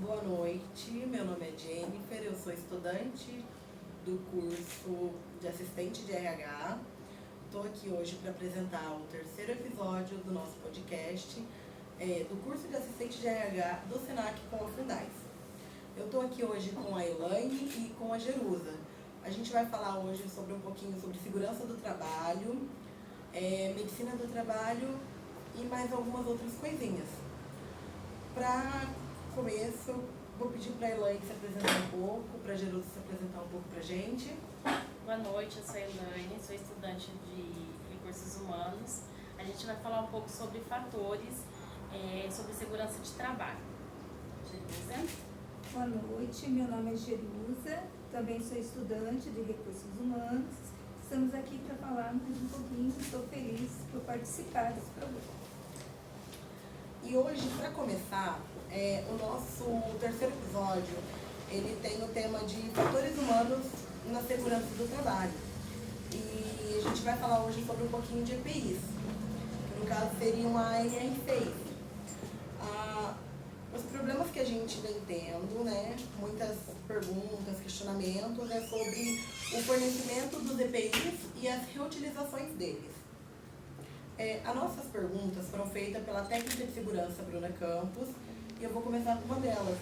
Boa noite, meu nome é Jennifer, eu sou estudante do curso de assistente de RH. Estou aqui hoje para apresentar o terceiro episódio do nosso podcast do curso de assistente de RH do Senac com a Fundais. Eu estou aqui hoje com a Elaine e com a Jerusa. A gente vai falar hoje sobre um pouquinho sobre segurança do trabalho, medicina do trabalho e mais algumas outras coisinhas. Para começo, vou pedir para a Elaine se apresentar um pouco, para a Jerusa se apresentar um pouco para a gente. Boa noite, eu sou a Elaine, sou estudante de Recursos Humanos. A gente vai falar um pouco sobre fatores sobre segurança de trabalho. Jerusa? Boa noite, meu nome é Jerusa, também sou estudante de Recursos Humanos. Estamos aqui para falar mais um pouquinho, estou feliz por participar desse programa. E hoje, para começar, o nosso terceiro episódio, ele tem o tema de fatores humanos na segurança do trabalho. E a gente vai falar hoje sobre um pouquinho de EPIs, que no caso seriam a NR6. Os problemas que a gente vem tendo, né, muitas perguntas, questionamentos, é sobre o fornecimento dos EPIs e as reutilizações deles. As nossas perguntas foram feitas pela técnica de segurança Bruna Campos e eu vou começar com uma delas,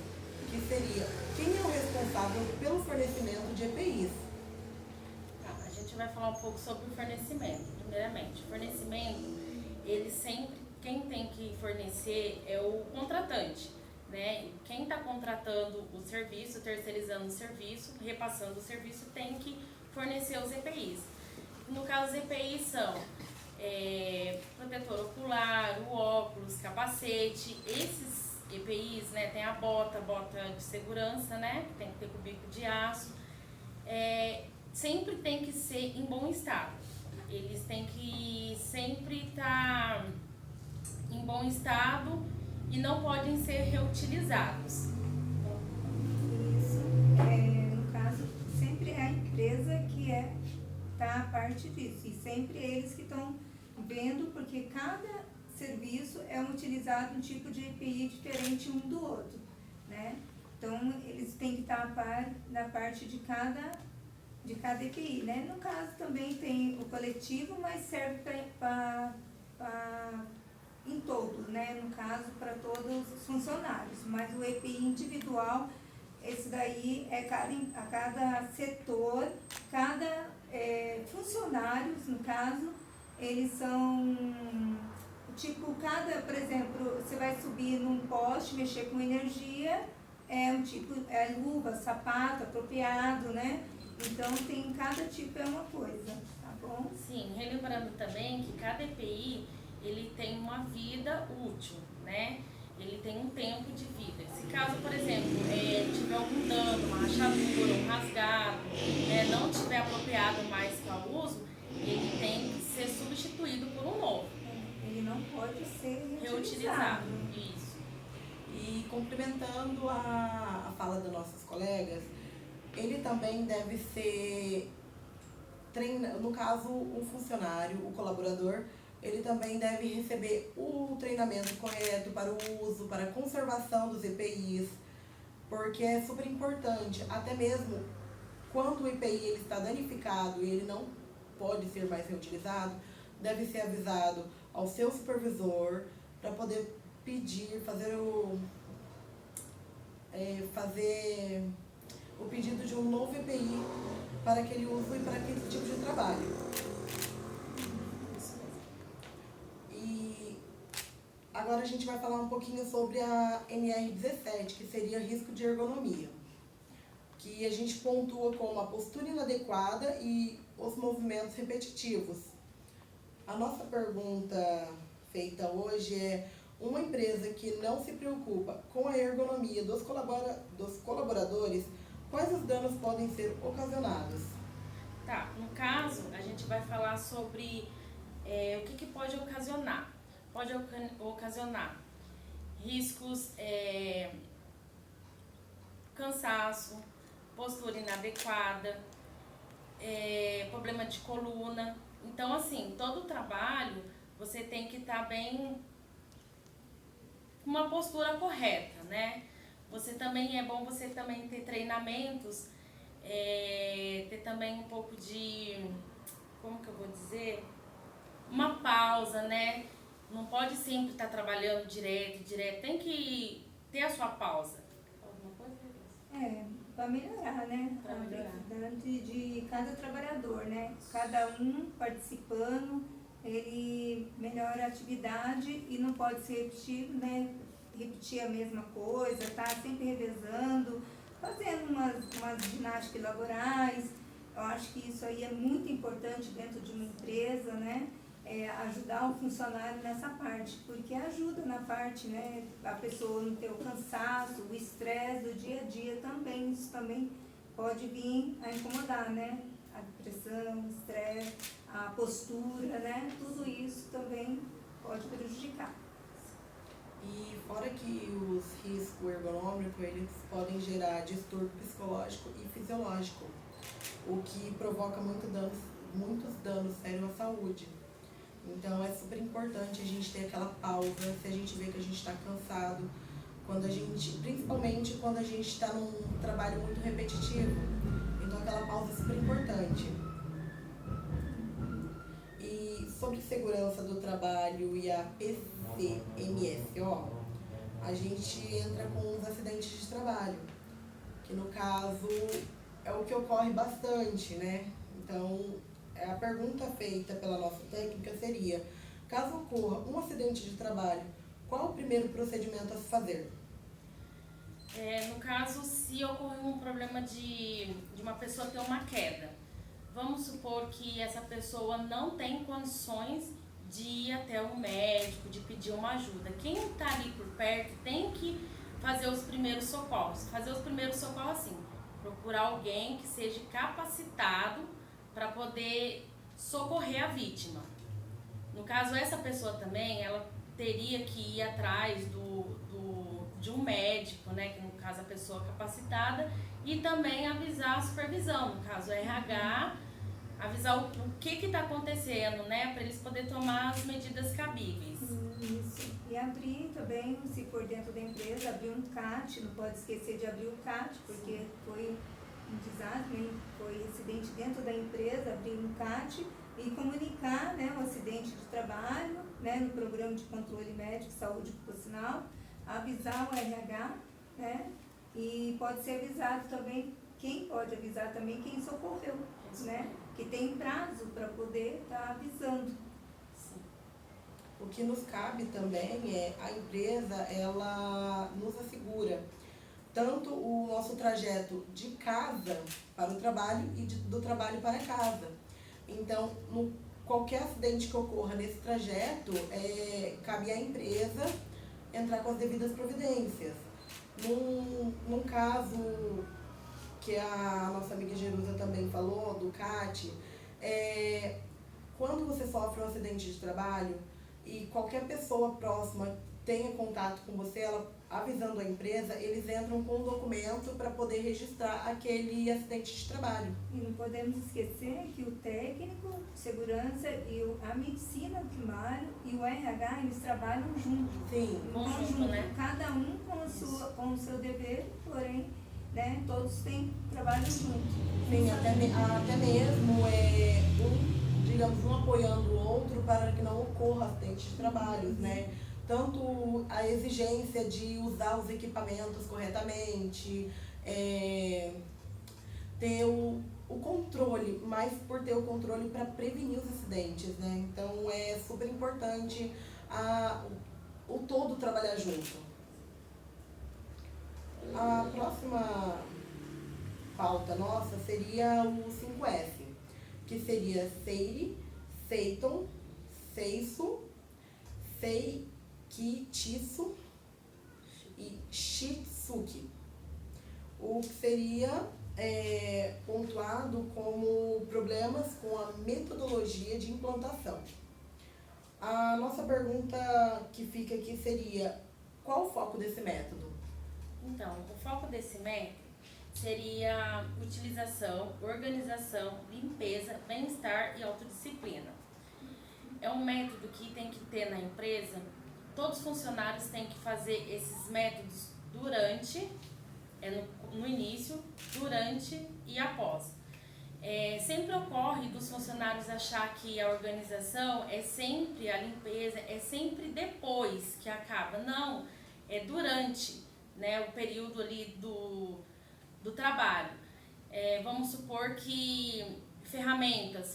que seria: quem é o responsável pelo fornecimento de EPIs? A gente vai falar um pouco sobre o fornecimento. Primeiramente, o fornecimento, ele sempre, quem tem que fornecer é o contratante, né? Quem está contratando o serviço, terceirizando o serviço, repassando o serviço, tem que fornecer os EPIs. No caso, os EPIs são protetor ocular, o óculos, capacete. Esses EPIs, né, tem a bota de segurança, né, que tem que ter com bico de aço. Sempre tem que ser em bom estado. Eles têm que sempre estar em bom estado e não podem ser reutilizados. Isso, no caso, sempre é a empresa que tá a parte disso, e sempre eles que estão vendo, porque cada serviço é utilizado um tipo de EPI diferente um do outro, né? Então, eles têm que estar a par na parte de cada EPI, né? No caso, também tem o coletivo, mas serve em todo, né? No caso, para todos os funcionários, mas o EPI individual, esse daí é a cada setor, cada funcionários, no caso, eles são, tipo, por exemplo, você vai subir num poste, mexer com energia, luva, sapato apropriado, né? Então, cada tipo é uma coisa, tá bom? Sim, relembrando também que cada EPI, ele tem uma vida útil, né? Ele tem um tempo de vida. Se caso, por exemplo, tiver algum dano, uma rachadura, um rasgado, não tiver apropriado mais para o uso, ele tem que ser substituído por um novo. Ele não pode ser Reutilizado. reutilizado. Isso. E complementando a fala das nossas colegas, ele também deve ser treinado, no caso, o funcionário, o colaborador, ele também deve receber o treinamento correto para o uso, para a conservação dos EPIs, porque é super importante, até mesmo quando o EPI ele está danificado e ele não pode ser mais reutilizado, deve ser avisado ao seu supervisor para poder pedir, fazer o pedido de um novo EPI para aquele uso e para aquele tipo de trabalho. E agora a gente vai falar um pouquinho sobre a NR17, que seria risco de ergonomia, que a gente pontua como a postura inadequada e os movimentos repetitivos. A nossa pergunta feita hoje é: uma empresa que não se preocupa com a ergonomia dos colaboradores, quais os danos podem ser ocasionados? Tá, no caso, a gente vai falar sobre o que pode ocasionar. Pode ocasionar riscos, cansaço, postura inadequada, problema de coluna. Então, assim, todo o trabalho você tem que estar bem, com uma postura correta, né? você também é bom você também ter treinamentos, ter também um pouco de, como que eu vou dizer, uma pausa, né? Não pode sempre estar trabalhando direto, tem que ter a sua pausa. Alguma coisa? Para melhorar, né? Pra melhorar. A atividade de cada trabalhador, né? Cada um participando, ele melhora a atividade e não pode ser repetido, né? Repetir a mesma coisa, tá sempre revezando, fazendo umas ginásticas laborais. Eu acho que isso aí é muito importante dentro de uma empresa, né? Ajudar o funcionário nessa parte, porque ajuda na parte, né? A pessoa não ter o cansaço, o estresse do dia a dia também, isso também pode vir a incomodar, né? A depressão, o estresse, a postura, né? Tudo isso também pode prejudicar. E fora que os riscos ergonômicos, eles podem gerar distúrbio psicológico e fisiológico, o que provoca muitos danos sérios à saúde. Então é super importante a gente ter aquela pausa, se a gente vê que a gente está cansado, principalmente quando a gente está num trabalho muito repetitivo. Então aquela pausa é super importante. E sobre segurança do trabalho e a PCMSO, a gente entra com os acidentes de trabalho, que no caso é o que ocorre bastante, né? Então, a pergunta feita pela nossa técnica seria: caso ocorra um acidente de trabalho, qual o primeiro procedimento a se fazer? No caso, se ocorrer um problema de uma pessoa ter uma queda, vamos supor que essa pessoa não tem condições de ir até o médico, de pedir uma ajuda. Quem está ali por perto tem que fazer os primeiros socorros. Fazer os primeiros socorros assim, procurar alguém que seja capacitado para poder socorrer a vítima. No caso, essa pessoa também, ela teria que ir atrás de um médico, né, que no caso a pessoa capacitada, e também avisar a supervisão, no caso o RH, avisar o que está acontecendo, né, para eles poderem tomar as medidas cabíveis. Isso. E abrir também, se for dentro da empresa, abrir um CAT, não pode esquecer de abrir o CAT, porque foi um desastre, foi acidente dentro da empresa, abrir um CAT e comunicar, né, o acidente de trabalho, né, no programa de controle médico e saúde ocupacional, avisar o RH, né, e pode ser avisado também, quem pode avisar também, quem socorreu, né, que tem prazo para poder estar avisando. Sim. O que nos cabe também é a empresa, ela nos assegura tanto o nosso trajeto de casa para o trabalho e do trabalho para casa. Então, qualquer acidente que ocorra nesse trajeto, cabe à empresa entrar com as devidas providências. Num caso que a nossa amiga Jerusa também falou, do CAT, quando você sofre um acidente de trabalho e qualquer pessoa próxima tenha contato com você, ela avisando a empresa, eles entram com um documento para poder registrar aquele acidente de trabalho. E não podemos esquecer que o técnico de segurança e a medicina primária e o RH, eles trabalham juntos. Sim, conjunto, né? Cada um com o seu dever, porém, né, todos trabalham juntos. Sim, até mesmo digamos, um apoiando o outro para que não ocorra acidente de trabalhos, né? Tanto a exigência de usar os equipamentos corretamente, ter o controle, mas por ter o controle para prevenir os acidentes, né? Então é super importante o todo trabalhar junto. A próxima pauta nossa seria o 5S, que seria Seiri, Seiton, Seisu, Seikitsu e Shitsuki. O que seria pontuado como problemas com a metodologia de implantação. A nossa pergunta que fica aqui seria: qual o foco desse método? Então, o foco desse método seria utilização, organização, limpeza, bem-estar e autodisciplina. É um método que tem que ter na empresa, todos os funcionários têm que fazer esses métodos durante, no início, durante e após. Sempre ocorre dos funcionários achar que a organização é sempre a limpeza, é sempre depois que acaba. Não, é durante, né, o período ali do trabalho. Vamos supor que ferramentas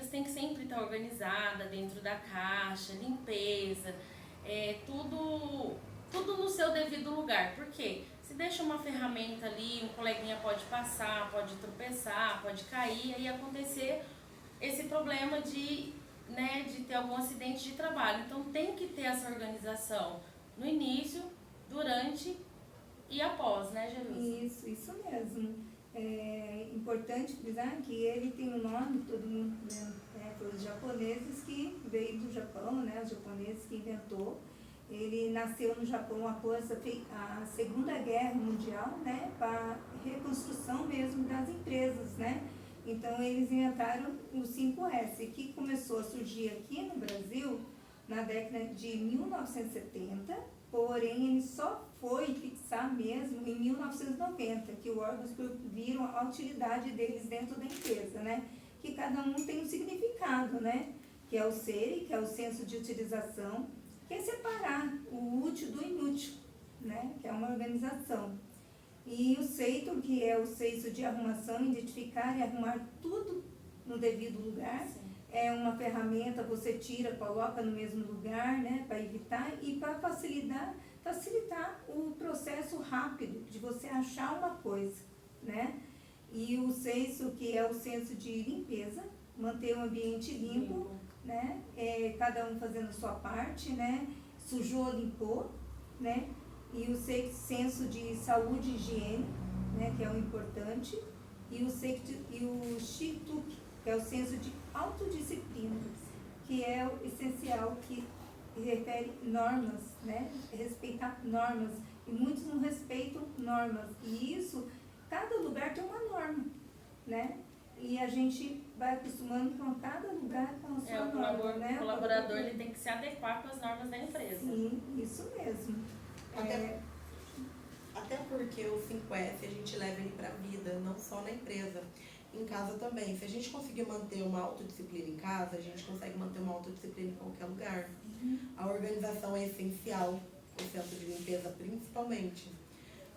têm que sempre estar organizadas dentro da caixa, limpeza, tudo no seu devido lugar. Por quê? Se deixa uma ferramenta ali, um coleguinha pode passar, pode tropeçar, pode cair e acontecer esse problema de ter algum acidente de trabalho. Então tem que ter essa organização no início, durante e após, né, Jerusa? Isso mesmo. É importante frisar que ele tem um nome, todo mundo, né, foi os japoneses que veio do Japão, né, os japoneses que inventou. Ele nasceu no Japão após a Segunda Guerra Mundial, né, para reconstrução mesmo das empresas, né. Então eles inventaram o 5S, que começou a surgir aqui no Brasil na década de 1970, porém ele só foi fixar mesmo em 1990, que os órgãos viram a utilidade deles dentro da empresa, né? Que cada um tem um significado, né? Que é o SEI, que é o senso de utilização, que é separar o útil do inútil, né? Que é uma organização. E o SEITO, que é o senso de arrumação, identificar e arrumar tudo no devido lugar. Sim. É uma ferramenta, você tira, coloca no mesmo lugar, né? Para evitar e para facilitar o processo rápido de você achar uma coisa, né? E o senso, que é o senso de limpeza, manter o ambiente limpo, né? Cada um fazendo a sua parte, né? Sujou, limpou, né? E o senso de saúde e higiene, né? Que é o importante. E o Shituki, que é o senso de autodisciplina, que é o essencial, que refere normas, né? Respeitar normas. E muitos não respeitam normas. E isso, cada lugar tem uma norma, né? E a gente vai acostumando com cada lugar com a sua norma, né? O colaborador ele tem que se adequar com as normas da empresa. Sim, isso mesmo. Até porque o 5S a gente leva ele para a vida, não só na empresa. Em casa também. Se a gente conseguir manter uma autodisciplina em casa, a gente consegue manter uma autodisciplina em qualquer lugar. A organização é essencial, o senso de limpeza principalmente.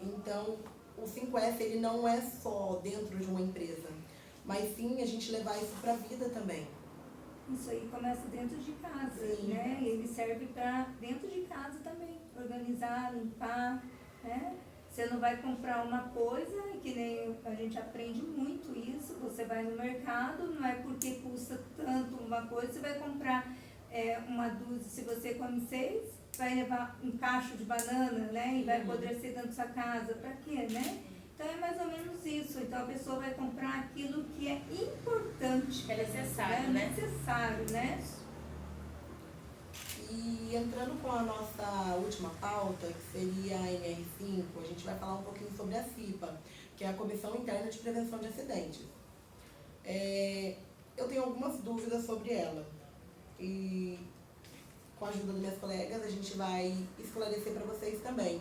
Então, o 5S ele não é só dentro de uma empresa, mas sim a gente levar isso para a vida também. Isso aí começa dentro de casa, sim, né? Ele serve para dentro de casa também, organizar, limpar, né? Você não vai comprar uma coisa, que nem a gente aprende muito isso, você vai no mercado, não é porque custa tanto uma coisa, você vai comprar uma dúzia, se você come 6, vai levar um cacho de banana, né? E vai apodrecer dentro da sua casa, para quê, né? Então é mais ou menos isso, então a pessoa vai comprar aquilo que é importante. Que é necessário, né? Necessário, né? E entrando com a nossa última pauta, que seria a NR5, a gente vai falar um pouquinho sobre a CIPA, que é a Comissão Interna de Prevenção de Acidentes. Eu tenho algumas dúvidas sobre ela e com a ajuda das minhas colegas a gente vai esclarecer para vocês também.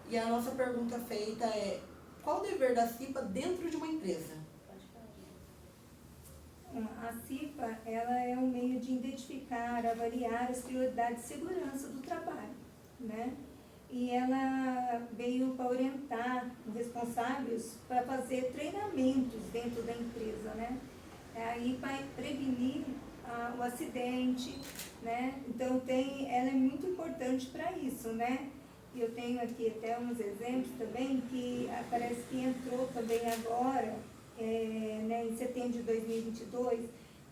E a nossa pergunta feita é: qual o dever da CIPA dentro de uma empresa? A CIPA, ela é um meio de identificar, avaliar as prioridades de segurança do trabalho, né? E ela veio para orientar os responsáveis para fazer treinamentos dentro da empresa, né? Aí para prevenir o acidente, né? Então ela é muito importante para isso, né? Eu tenho aqui até uns exemplos também que parece que entrou também agora, né, em setembro de 2022,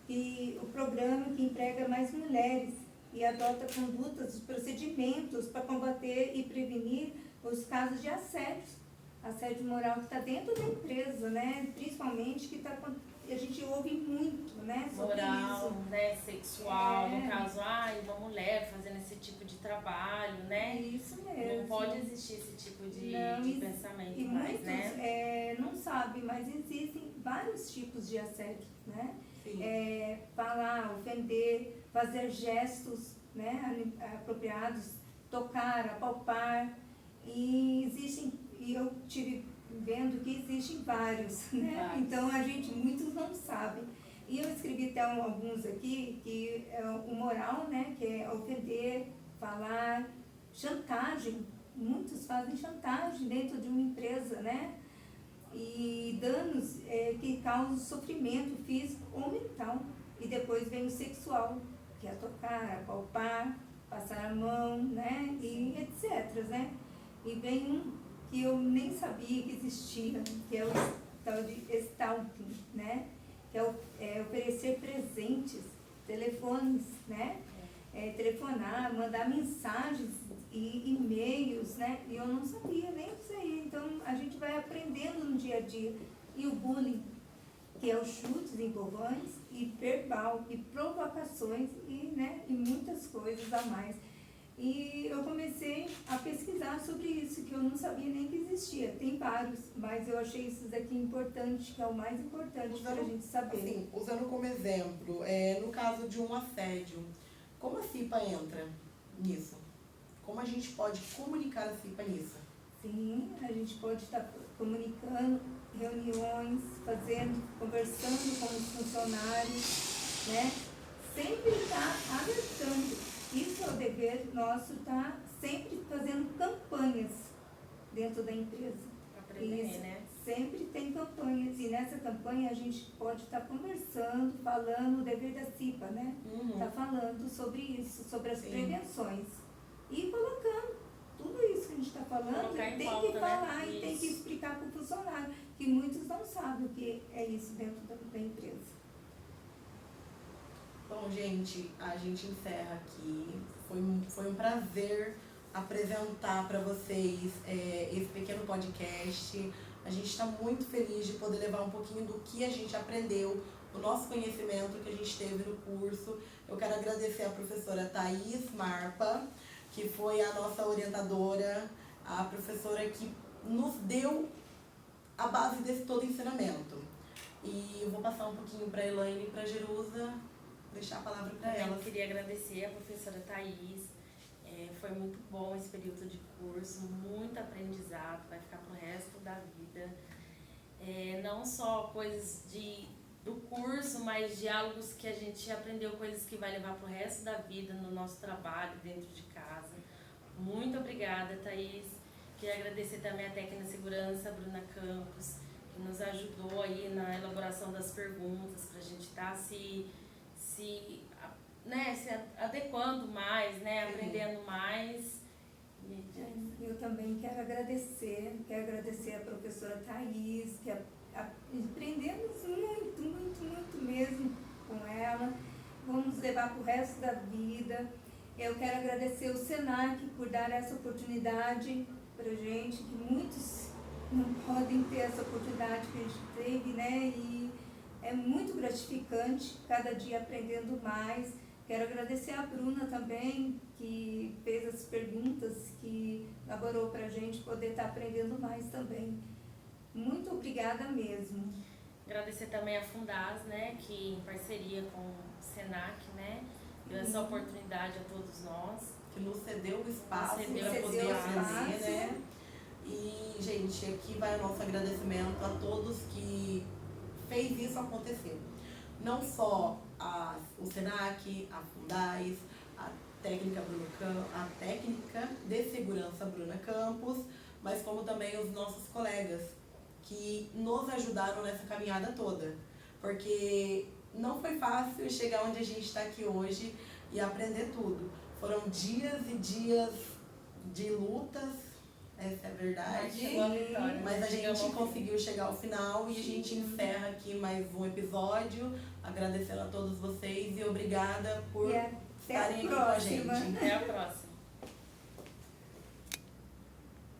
e o programa que emprega mais mulheres e adota condutas e procedimentos para combater e prevenir os casos de assédio moral que está dentro da empresa, né? Principalmente que a gente ouve muito, né? Sobre moral, isso. Né? Sexual, no caso, uma mulher fazendo esse tipo de trabalho, né? Isso mesmo. Não pode existir esse tipo de pensamento e mais, muitos, né? não sabem, mas existem vários tipos de assédio, né? Sim. Falar, ofender, fazer gestos, né, apropriados, tocar, apalpar. E existem e eu tive vendo que existem vários, né? Vários. Então muitos não sabem. E eu escrevi até alguns aqui, que é o moral, né? Que é ofender, falar, chantagem. Muitos fazem chantagem dentro de uma empresa, né? E danos que causam sofrimento físico ou mental. E depois vem o sexual, que é tocar, apalpar, passar a mão, né? E etc, né? E vem um que eu nem sabia que existia, que é o tal de stalking, né? Que é oferecer presentes, telefones, né? Telefonar, mandar mensagens e e-mails, né? E eu não sabia nem isso aí. Então, a gente vai aprendendo no dia a dia. E o bullying, que é os chutes, empurrões, e verbal, e provocações, e, né? E muitas coisas a mais. E eu comecei a pesquisar sobre isso, que eu não sabia nem que existia. Tem vários, mas eu achei isso daqui importante, que é o mais importante para a gente saber. Assim, usando como exemplo, no caso de um assédio, como a CIPA entra nisso? Como a gente pode comunicar a CIPA nisso? Sim, a gente pode estar comunicando, reuniões, conversando com os funcionários, né? Sempre estar alertando. Isso é o dever nosso, tá? Sempre fazendo campanhas dentro da empresa. Para prevenir, Isso. né? Sempre tem campanhas. E nessa campanha a gente pode estar conversando, falando o dever da CIPA, né? Tá falando sobre isso, sobre as prevenções. E colocando tudo isso que a gente está falando, Colocar em tem pauta, que falar, né? e tem que explicar para o funcionário, que muitos não sabem o que é isso dentro da empresa. Bom, gente, a gente encerra aqui. Foi um prazer apresentar para vocês esse pequeno podcast. A gente está muito feliz de poder levar um pouquinho do que a gente aprendeu, o nosso conhecimento que a gente teve no curso. Eu quero agradecer a professora Thaís Marpa, que foi a nossa orientadora, a professora que nos deu a base desse todo ensinamento. E eu vou passar um pouquinho para a Elaine e para a Jerusa, deixar a palavra para elas. Eu queria agradecer a professora Thaís. Foi muito bom esse período de curso, muito aprendizado, vai ficar pro resto da vida. Não só coisas do curso, mas diálogos que a gente aprendeu, coisas que vai levar pro resto da vida no nosso trabalho, dentro de casa. Muito obrigada, Thaís. Queria agradecer também a técnica de segurança, Bruna Campos, que nos ajudou aí na elaboração das perguntas, para a gente estar se adequando mais, né, aprendendo mais. Eu também quero agradecer a professora Thaís, que aprendemos muito, muito, muito mesmo com ela. Vamos levar para o resto da vida. Eu quero agradecer o Senac por dar essa oportunidade para gente, que muitos não podem ter essa oportunidade que a gente teve, né? E é muito gratificante, cada dia aprendendo mais. Quero agradecer a Bruna também, que fez as perguntas, que elaborou para a gente poder estar aprendendo mais também. Muito obrigada mesmo. Agradecer também a Fundaz, né, que em parceria com o Senac, né, deu essa oportunidade a todos nós. Que nos cedeu o espaço para Nos poder cedeu o aprender, espaço. né? E, gente, aqui vai o nosso agradecimento a todos que fez isso acontecer. Não só o Senac, a Fundaz, a técnica de segurança Bruna Campos, mas como também os nossos colegas que nos ajudaram nessa caminhada toda. Porque não foi fácil chegar onde a gente está aqui hoje e aprender tudo. Foram dias e dias de lutas, essa é a verdade. Mas a gente conseguiu chegar ao final e a gente encerra aqui mais um episódio, agradecendo a todos vocês e obrigada por estarem aqui com a gente. Até a próxima.